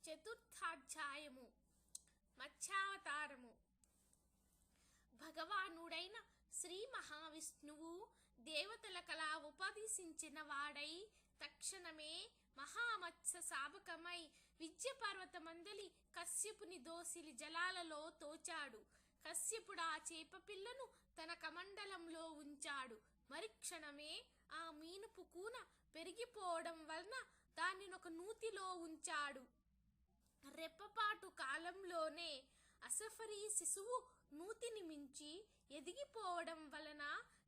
చతుర్థాధ్యాయము మత్స్యావతారము. భగవానుడైన శ్రీ మహావిష్ణువు దేవతలకలా ఉపదేశించిన వాడై తక్షణమే మహామత్స్య శాపకమై విద్య పర్వతమందలి కశ్యపుని దోసిలి జలాలలో తోచాడు. కశ్యపుడా చేప పిల్లను తన కమండలంలో ఉంచాడు. మరిక్షణమే ఆ మీనుపు కూన పెరిగిపోవడం వలన దానినొక నూతిలో ఉంచాడు. రెప్పపాటు కాలంలోనే అసఫరీ శిశువు నూతిని మించి ఎదిగిపోవడం వలన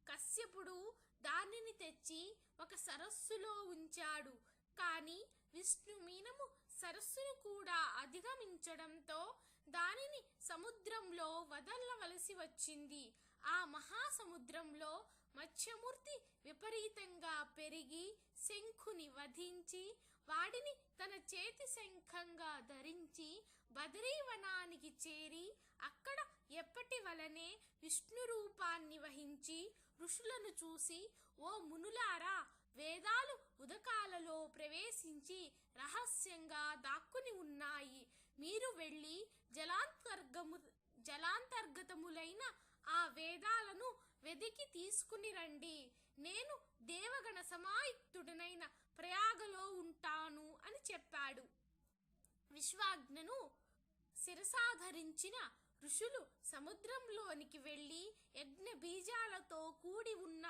కశ్యపుడు దానిని తెచ్చి ఒక సరస్సులో ఉంచాడు. కాని విష్ణు మీనము సరస్సును కూడా అధిగమించడంతో దానిని సముద్రంలో వదలవలసి వచ్చింది. ఆ మహాసముద్రంలో మత్స్యమూర్తి విపరీతంగా పెరిగి శంఖుని వధించి వాడిని తన చేతి శంఖంగా ధరించి బదరీవనానికి చేరి అక్కడ ఎప్పటి వలనే విష్ణు రూపాన్ని వహించి ఋషులను చూసి, ఓ మునులారా, వేదాలు ఉదకాలలో ప్రవేశించి రహస్యంగా దాక్కుని ఉన్నాయి. మీరు వెళ్ళి జలాంతర్గతములైన ఆ వేదాలను వెదికి తీసుకుని రండి. నేను దేవగణ సమాయుక్తుడనైన ప్రయాగలో ఉంటాను అని చెప్పాడు. విశ్వాజ్ఞను శిరసాధరించిన ఋషులు సముద్రంలోనికి వెళ్ళి యజ్ఞ బీజాలతో కూడి ఉన్న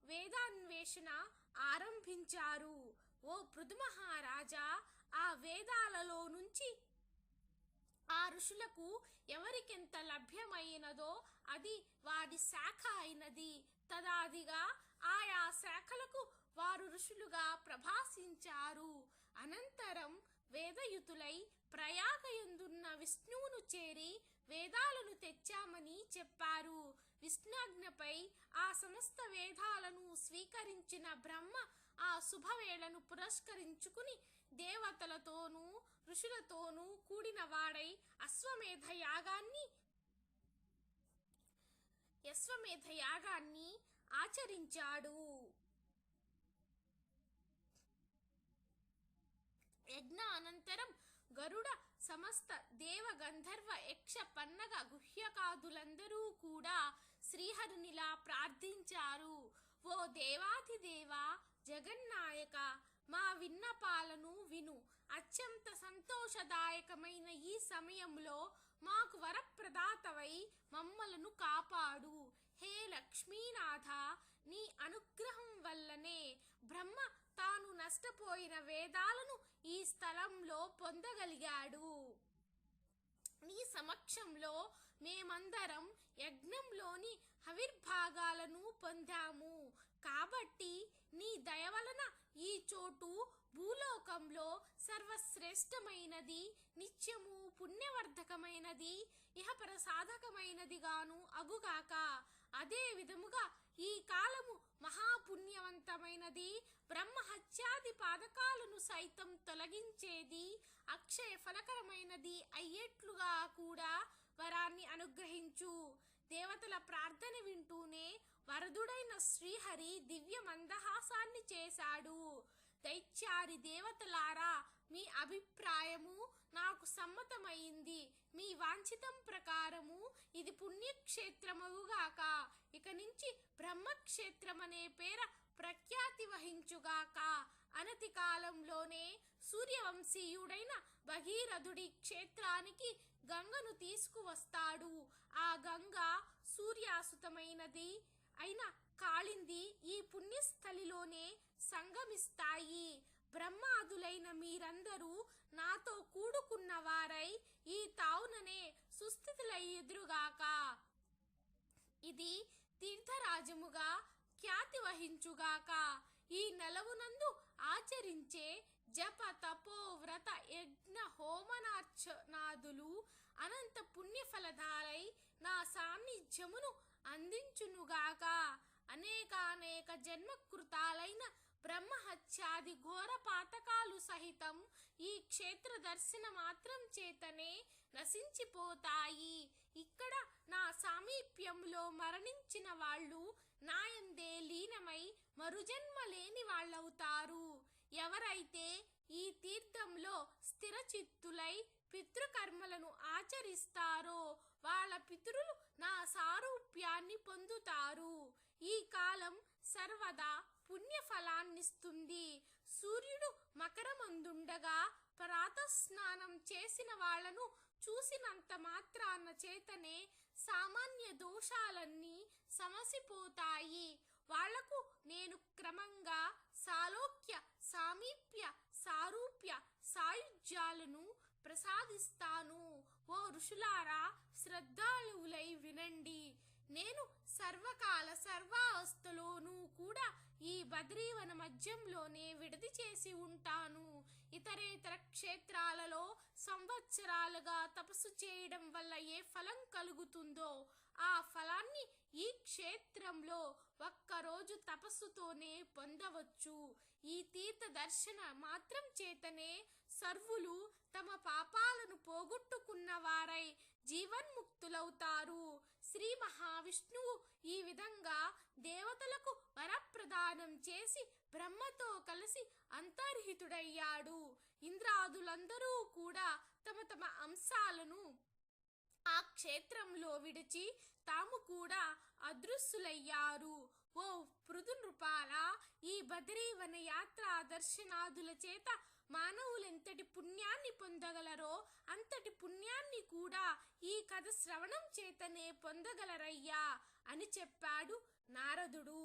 వేదాన్వేషణ ఆరంభించారు. ఓ పృథు మహారాజా, ఆ వేదాలలో నుంచి ఆ ఋషులకు ఎవరికెంత లభ్యమైనదో అది వారి శాఖ అయినది. తదాదిగా ఆయా శాఖలకు వారు ఋషులుగా ప్రభాసించారు. అనంతరం వేదయుతులై ప్రయాగయందున్న విష్ణువును చేరి వేదాలను తెచ్చామని చెప్పారు. విష్ణాజ్ఞపై ఆ సమస్త వేదాలను స్వీకరించిన బ్రహ్మ ఆ శుభవేళను పురస్కరించుకుని దేవతలతోనూ ఋషులతోనూ కూడిన వాడై అశ్వమేధ యాగాన్ని ఆచరించాడు. యజ్ఞ అనంతరం గరుడ సమస్త దేవ గంధర్వ యక్ష పన్నగ గుహ్యకాదులందరూ కూడా శ్రీహరినిలా ప్రార్థించారు. ఓ దేవాధిదేవ జగన్నాయక, మా విన్నపాలను విను. అత్యంత సంతోషదాయకమైన ఈ సమయంలో మాకు వరప్రదాతవై మమ్మలను కాపాడు. హే లక్ష్మీనాథ, నీ అనుగ్రహం వల్లనే బ్రహ్మ తాను నష్టపోయిన వేదాలను ఈ స్థలంలో పొందగలిగాడు. నీ సమక్షంలో మేమందరం యజ్ఞంలోని హవిర్భాగాలను పొందాము. కాబట్టి నీ దయ వలన ఈ చోటు భూలోకంలో సర్వశ్రేష్టమైనది, నిత్యము పుణ్యవర్ధకమైనది, ఇహపర సాధకమైనదిగాను అగుగాక. అదే విధముగా ఈ కాలము మహాపుణ్యవంతమైనది, బ్రహ్మహత్యాది పాదకాలను సైతం తొలగించేది, అక్షయ ఫలకరమైనది అయ్యేట్లుగా కూడా వరాన్ని అనుగ్రహించు. దేవతల ప్రార్థన వింటూనే వరదుడైన శ్రీహరి దివ్య మందహాసాన్ని చేశాడు. దైత్యాది దేవతలారా, మీ అభిప్రాయము నాకు సమ్మతమైంది. మీ వాంఛితం ప్రకారము ఇది పుణ్యక్షేత్రమగుగాక. ఇక నుంచి బ్రహ్మక్షేత్రమనే పేర ప్రఖ్యాతి వహించుగాక. అనతి కాలంలోనే సూర్యవంశీయుడైన భగీరథుడి క్షేత్రానికి గంగను తీసుకువస్తాడు. ఆ గంగ సూర్యాసుతమైనది అయిన కాళింది ఈ పుణ్యస్థలిలోనే సంగమిస్తాయి. బ్రహ్మాదులైన మీరందరూ నాతో కూడుకున్న వారై ఈ తావుననే సుస్థితులయ్యెదురుగాక. ఇది తీర్థరాజముగా ఖ్యాతి వహించుగాక. ఈ నెలవునందు ఆచరించే జప తపో వ్రత యజ్ఞ హోమనార్చనాదులు అనంత పుణ్యఫలదాలై నా సాన్నిధ్యమును అందించునుగాక. అనేకానేక జన్మకృతాలైన బ్రహ్మహత్యాది ఘోర పాతకాలు సహితం ఈ క్షేత్ర దర్శన మాత్రం చేతనే నశించిపోతాయి. ఇక్కడ నా సామీప్యంలో మరణించిన వాళ్ళు నాయందే లీనమై మరుజన్మ లేని వాళ్ళవుతారు. ఎవరైతే ఈ తీర్థంలో స్థిర చిత్తులై పితృకర్మలను ఆచరిస్తారో వాళ్ళ పితరులు నా సారూప్యాన్ని పొందుతారు. ఈ కాలం సర్వదా పుణ్యఫలాన్నిస్తుంది. సూర్యుడు మకరమందుండగా ప్రాతస్నానం చేసిన వాళ్లను చూసినంత మాత్రాన చేతనే సామాన్య దోషాలన్నీ సమసిపోతాయి. వాళ్లకు నేను క్రమంగా సాలోక్య, సామీప్య, సారూప్య, సాయుజ్యాలను ప్రసాదిస్తాను. ఓ ఋషులారా, శ్రద్ధాళువులై వినండి. నేను సర్వకాల సర్వావస్థలోనూ కూడా ఈ బద్రీవన మధ్యంలోనే విడిది చేసి ఉంటాను. ఇతరేతర క్షేత్రాలలో సంవత్సరాలుగా తపస్సు చేయడం వల్ల ఏ ఫలం కలుగుతుందో ఆ ఫలాన్ని ఈ క్షేత్రంలో ఒక్కరోజు తపస్సుతోనే పొందవచ్చు. ఈ తీర్థ దర్శన మాత్రం చేతనే సర్వులు తమ పాపాలను పోగొట్టుకున్న వారై జీవన్ముక్తులవుతారు. శ్రీ మహావిష్ణువు ఈ విధంగా దేవతలకు వరప్రదానం చేసి బ్రహ్మతో కలిసి అంతర్హితుడయ్యాడు. ఇంద్రాదులందరూ కూడా తమ తమ అంశాలను ఆ క్షేత్రంలో విడిచి తాము కూడా అదృశ్యులయ్యారు. ఓ పృథు నృపాలా, ఈ బద్రీవన యాత్రా దర్శనాదుల చేత మానవులెంతటి పుణ్యాన్ని పొందగలరో అంతటి పుణ్యాన్ని కూడా ఈ కథ శ్రవణం చేతనే పొందగలరయ్యా అని చెప్పాడు నారదుడు.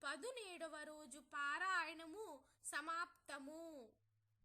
17వ రోజు పారాయణము సమాప్తము.